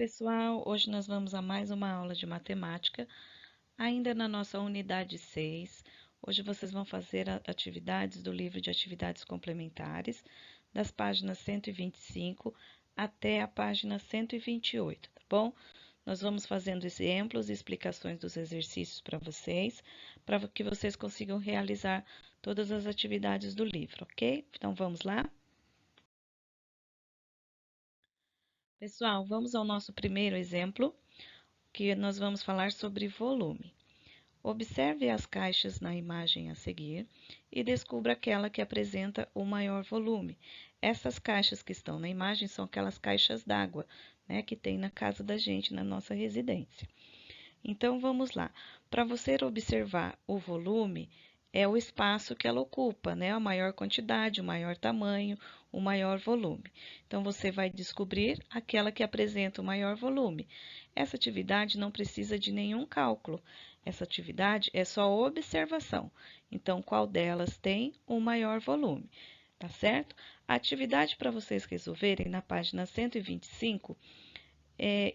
Pessoal, hoje nós vamos a mais uma aula de matemática, ainda na nossa unidade 6. Hoje vocês vão fazer atividades do livro de atividades complementares, das páginas 125 até a página 128, tá bom? Nós vamos fazendo exemplos e explicações dos exercícios para que vocês consigam realizar todas as atividades do livro, ok? Então vamos lá? Pessoal, vamos ao nosso primeiro exemplo, que nós vamos falar sobre volume. Observe as caixas na imagem a seguir e descubra aquela que apresenta o maior volume. Essas caixas que estão na imagem são aquelas caixas d'água, né, que tem na casa da gente, na nossa residência. Então, vamos lá. Para você observar o volume, é o espaço que ela ocupa, né? A maior quantidade, o maior tamanho, o maior volume. Então, você vai descobrir aquela que apresenta o maior volume. Essa atividade não precisa de nenhum cálculo. Essa atividade é só observação. Então, qual delas tem o maior volume? Tá certo? A atividade para vocês resolverem na página 125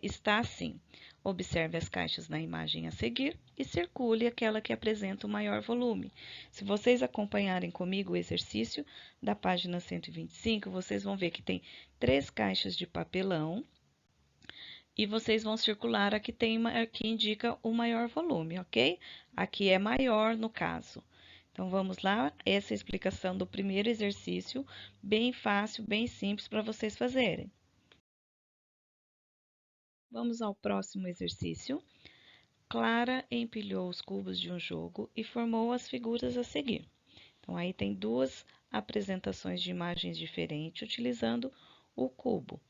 está assim. Observe as caixas na imagem a seguir e circule aquela que apresenta o maior volume. Se vocês acompanharem comigo o exercício da página 125, vocês vão ver que tem 3 caixas de papelão e vocês vão circular a que que indica o maior volume, ok? Aqui é maior no caso. Então, vamos lá, essa é a explicação do primeiro exercício, bem fácil, bem simples para vocês fazerem. Vamos ao próximo exercício. Clara empilhou os cubos de um jogo e formou as figuras a seguir. Então, aí tem duas apresentações de imagens diferentes utilizando o cubo.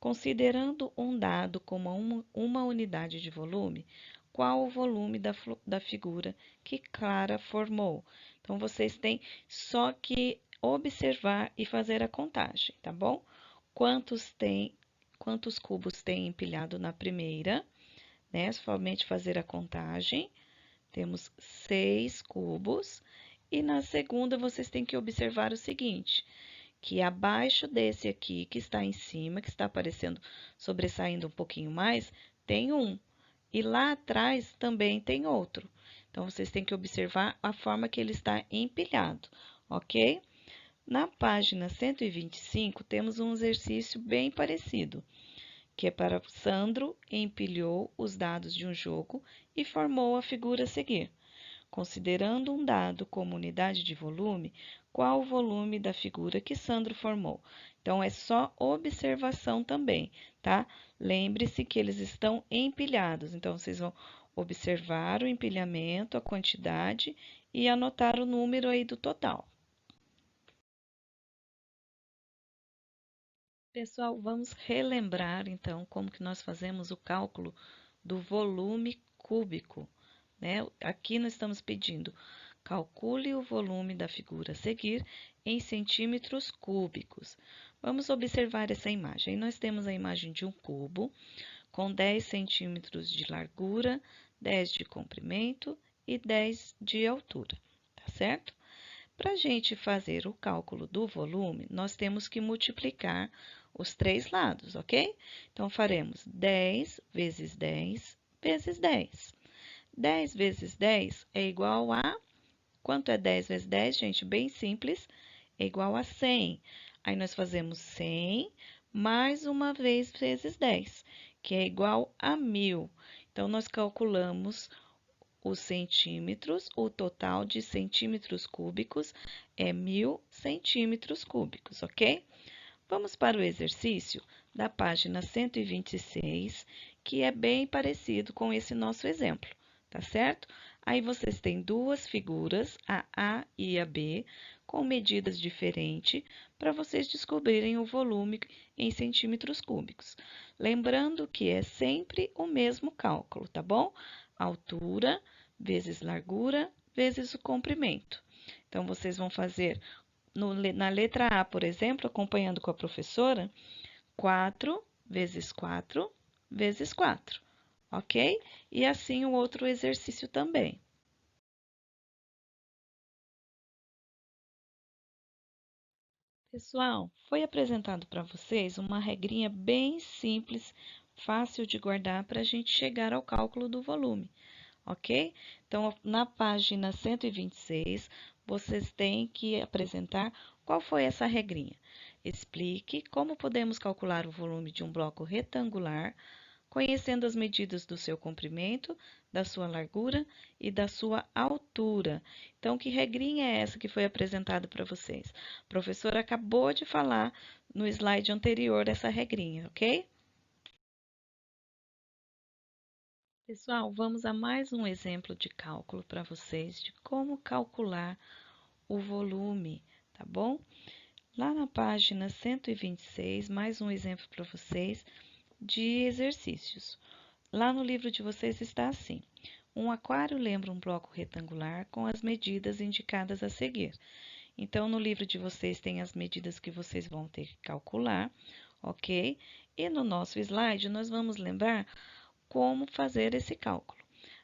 Considerando um dado como uma unidade de volume, qual o volume da figura que Clara formou? Então, vocês têm só que observar e fazer a contagem, tá bom? Quantos cubos tem empilhado na primeira, né? Somente fazer a contagem. Temos 6 cubos. E na segunda, vocês têm que observar o seguinte, que abaixo desse aqui, que está em cima, que está aparecendo, sobressaindo um pouquinho mais, tem um. E lá atrás também tem outro. Então, vocês têm que observar a forma que ele está empilhado, ok? Na página 125, temos um exercício bem parecido, que é para Sandro empilhou os dados de um jogo e formou a figura a seguir. Considerando um dado como unidade de volume, qual o volume da figura que Sandro formou? Então, é só observação também, tá? Lembre-se que eles estão empilhados, então vocês vão observar o empilhamento, a quantidade e anotar o número aí do total. Pessoal, vamos relembrar então como que nós fazemos o cálculo do volume cúbico, né? Aqui nós estamos pedindo, calcule o volume da figura a seguir em centímetros cúbicos. Vamos observar essa imagem. Aí nós temos a imagem de um cubo com 10 centímetros de largura, 10 de comprimento e 10 de altura, tá certo? Para a gente fazer o cálculo do volume, nós temos que multiplicar os 3 lados, ok? Então, faremos 10 vezes 10 vezes 10. 10 vezes 10 é igual a... Quanto é 10 vezes 10, gente? Bem simples, é igual a 100. Aí, nós fazemos 100 mais uma vez vezes 10, que é igual a 1000. Então, nós calculamos os centímetros, o total de centímetros cúbicos é 1000 centímetros cúbicos, ok? Vamos para o exercício da página 126, que é bem parecido com esse nosso exemplo, tá certo? Aí vocês têm duas figuras, a A e a B, com medidas diferentes, para vocês descobrirem o volume em centímetros cúbicos. Lembrando que é sempre o mesmo cálculo, tá bom? Altura vezes largura vezes o comprimento. Então, vocês vão fazer na letra A, por exemplo, acompanhando com a professora, 4 vezes 4 vezes 4, ok? E assim o outro exercício também. Pessoal, foi apresentado para vocês uma regrinha bem simples fácil de guardar para a gente chegar ao cálculo do volume, ok? Então, na página 126, vocês têm que apresentar qual foi essa regrinha. Explique como podemos calcular o volume de um bloco retangular, conhecendo as medidas do seu comprimento, da sua largura e da sua altura. Então, que regrinha é essa que foi apresentada para vocês? A professora acabou de falar no slide anterior essa regrinha, ok? Pessoal, vamos a mais um exemplo de cálculo para vocês de como calcular o volume, tá bom? Lá na página 126, mais um exemplo para vocês de exercícios. Lá no livro de vocês está assim: um aquário lembra um bloco retangular com as medidas indicadas a seguir. Então, no livro de vocês tem as medidas que vocês vão ter que calcular, ok? E no nosso slide nós vamos lembrar como fazer esse cálculo.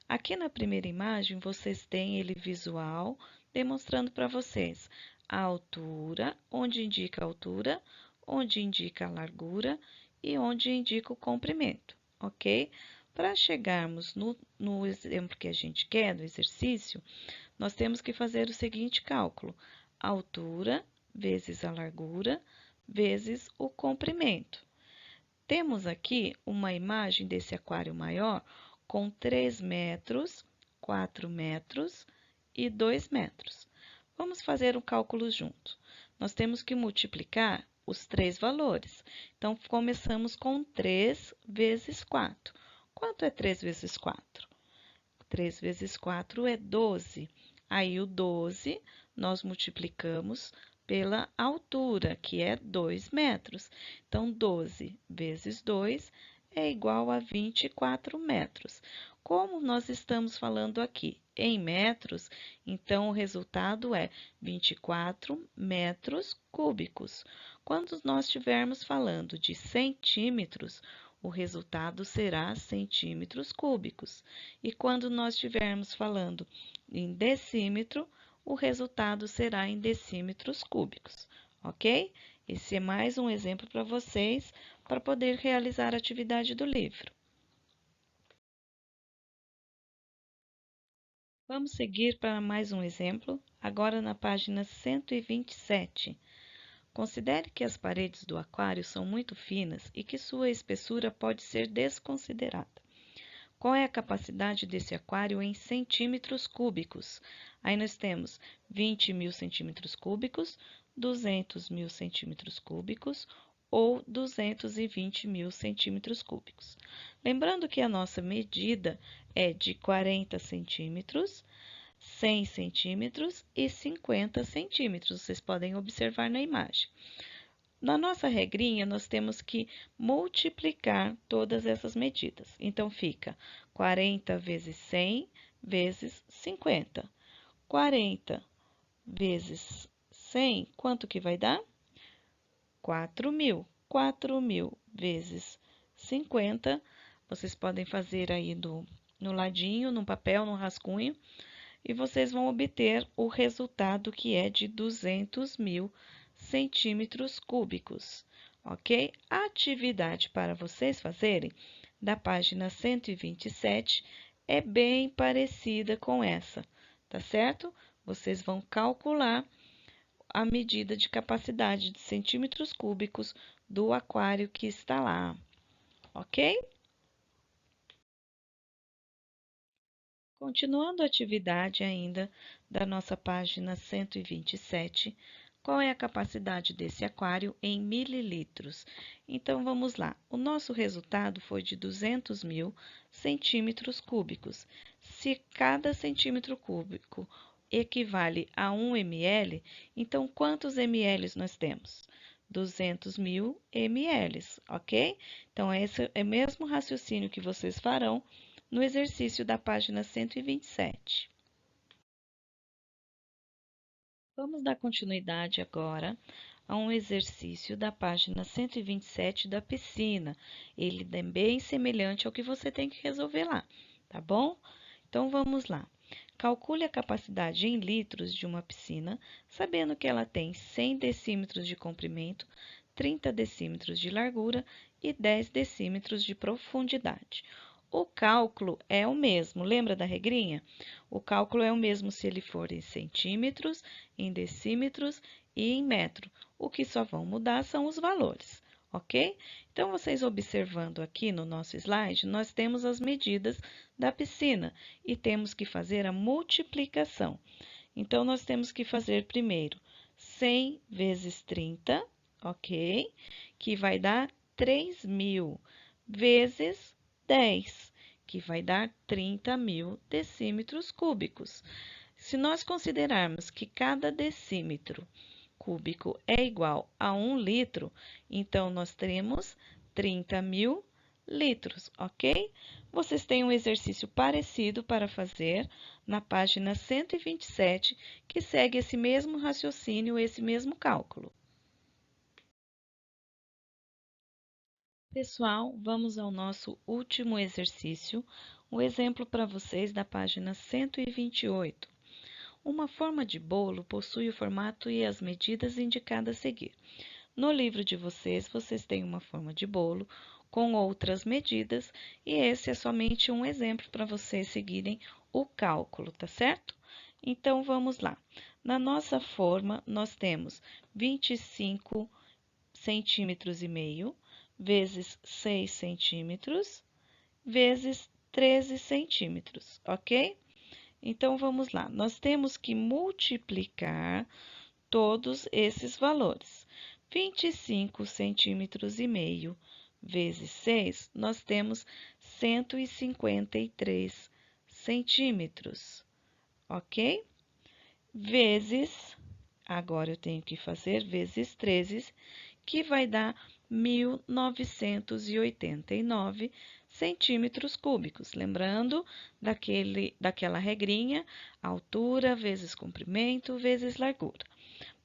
Aqui na primeira imagem, vocês têm ele visual, demonstrando para vocês a altura, onde indica a altura, onde indica a largura e onde indica o comprimento, ok? Para chegarmos no exemplo que a gente quer, do exercício, nós temos que fazer o seguinte cálculo: a altura vezes a largura vezes o comprimento. Temos aqui uma imagem desse aquário maior com 3 metros, 4 metros e 2 metros. Vamos fazer um cálculo junto. Nós temos que multiplicar os três valores. Então, começamos com 3 vezes 4. Quanto é 3 vezes 4? 3 vezes 4 é 12. Aí, o 12 nós multiplicamos pela altura, que é 2 metros. Então, 12 vezes 2 é igual a 24 metros. Como nós estamos falando aqui em metros, então o resultado é 24 metros cúbicos. Quando nós estivermos falando de centímetros, o resultado será centímetros cúbicos. E quando nós estivermos falando em decímetro, o resultado será em decímetros cúbicos, ok? Esse é mais um exemplo para vocês, para poder realizar a atividade do livro. Vamos seguir para mais um exemplo, agora na página 127. Considere que as paredes do aquário são muito finas e que sua espessura pode ser desconsiderada. Qual é a capacidade desse aquário em centímetros cúbicos? Aí nós temos 20.000 centímetros cúbicos, 200.000 centímetros cúbicos ou 220.000 centímetros cúbicos. Lembrando que a nossa medida é de 40 centímetros, 100 centímetros e 50 centímetros. Vocês podem observar na imagem. Na nossa regrinha, nós temos que multiplicar todas essas medidas. Então, fica 40 vezes 100 vezes 50. 40 vezes 100, quanto que vai dar? 4.000. 4.000 vezes 50, vocês podem fazer aí no ladinho, no papel, no rascunho, e vocês vão obter o resultado que é de 200.000 centímetros cúbicos, ok? A atividade para vocês fazerem da página 127 é bem parecida com essa, tá certo? Vocês vão calcular a medida de capacidade de centímetros cúbicos do aquário que está lá, ok? Continuando a atividade ainda da nossa página 127, qual é a capacidade desse aquário em mililitros? Então, vamos lá. O nosso resultado foi de 200.000 centímetros cúbicos. Se cada centímetro cúbico equivale a 1 ml, então quantos ml nós temos? 200.000 ml, ok? Então, esse é o mesmo raciocínio que vocês farão no exercício da página 127. Vamos dar continuidade agora a um exercício da página 127 da piscina. Ele é bem semelhante ao que você tem que resolver lá, tá bom? Então vamos lá. Calcule a capacidade em litros de uma piscina, sabendo que ela tem 100 decímetros de comprimento, 30 decímetros de largura e 10 decímetros de profundidade. O cálculo é o mesmo, lembra da regrinha? O cálculo é o mesmo se ele for em centímetros, em decímetros e em metro. O que só vão mudar são os valores, ok? Então, vocês observando aqui no nosso slide, nós temos as medidas da piscina e temos que fazer a multiplicação. Então, nós temos que fazer primeiro 100 vezes 30, ok? Que vai dar 3.000 vezes 10, que vai dar 30.000 decímetros cúbicos. Se nós considerarmos que cada decímetro cúbico é igual a 1 litro, então nós teremos 30.000 litros, ok? Vocês têm um exercício parecido para fazer na página 127, que segue esse mesmo raciocínio, esse mesmo cálculo. Pessoal, vamos ao nosso último exercício, um exemplo para vocês da página 128. Uma forma de bolo possui o formato e as medidas indicadas a seguir. No livro de vocês, vocês têm uma forma de bolo com outras medidas e esse é somente um exemplo para vocês seguirem o cálculo, tá certo? Então, vamos lá. Na nossa forma, nós temos 25 centímetros e meio vezes 6 centímetros vezes 13 centímetros, ok? Então, vamos lá. Nós temos que multiplicar todos esses valores. 25 centímetros e meio vezes 6, nós temos 153 centímetros, ok? Vezes, agora eu tenho que fazer vezes 13, que vai dar 1.989 centímetros cúbicos. Lembrando daquela regrinha, altura vezes comprimento vezes largura.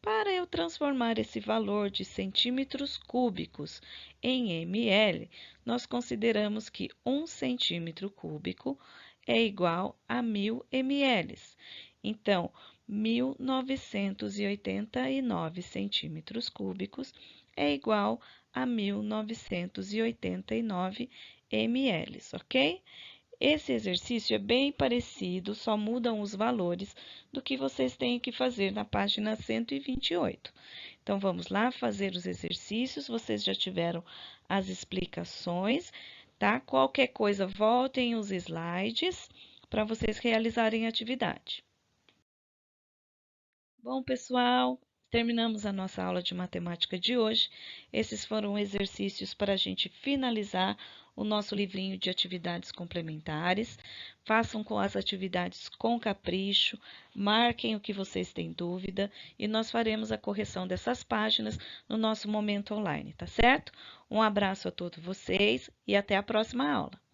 Para eu transformar esse valor de centímetros cúbicos em ml, nós consideramos que 1 centímetro cúbico é igual a 1.000 ml. Então, 1.989 centímetros cúbicos é igual a 1.989 ml, ok? Esse exercício é bem parecido, só mudam os valores do que vocês têm que fazer na página 128. Então, vamos lá fazer os exercícios, vocês já tiveram as explicações, tá? Qualquer coisa, voltem os slides para vocês realizarem a atividade. Bom, pessoal, terminamos a nossa aula de matemática de hoje. Esses foram exercícios para a gente finalizar o nosso livrinho de atividades complementares. Façam com as atividades com capricho, marquem o que vocês têm dúvida e nós faremos a correção dessas páginas no nosso momento online, tá certo? Um abraço a todos vocês e até a próxima aula.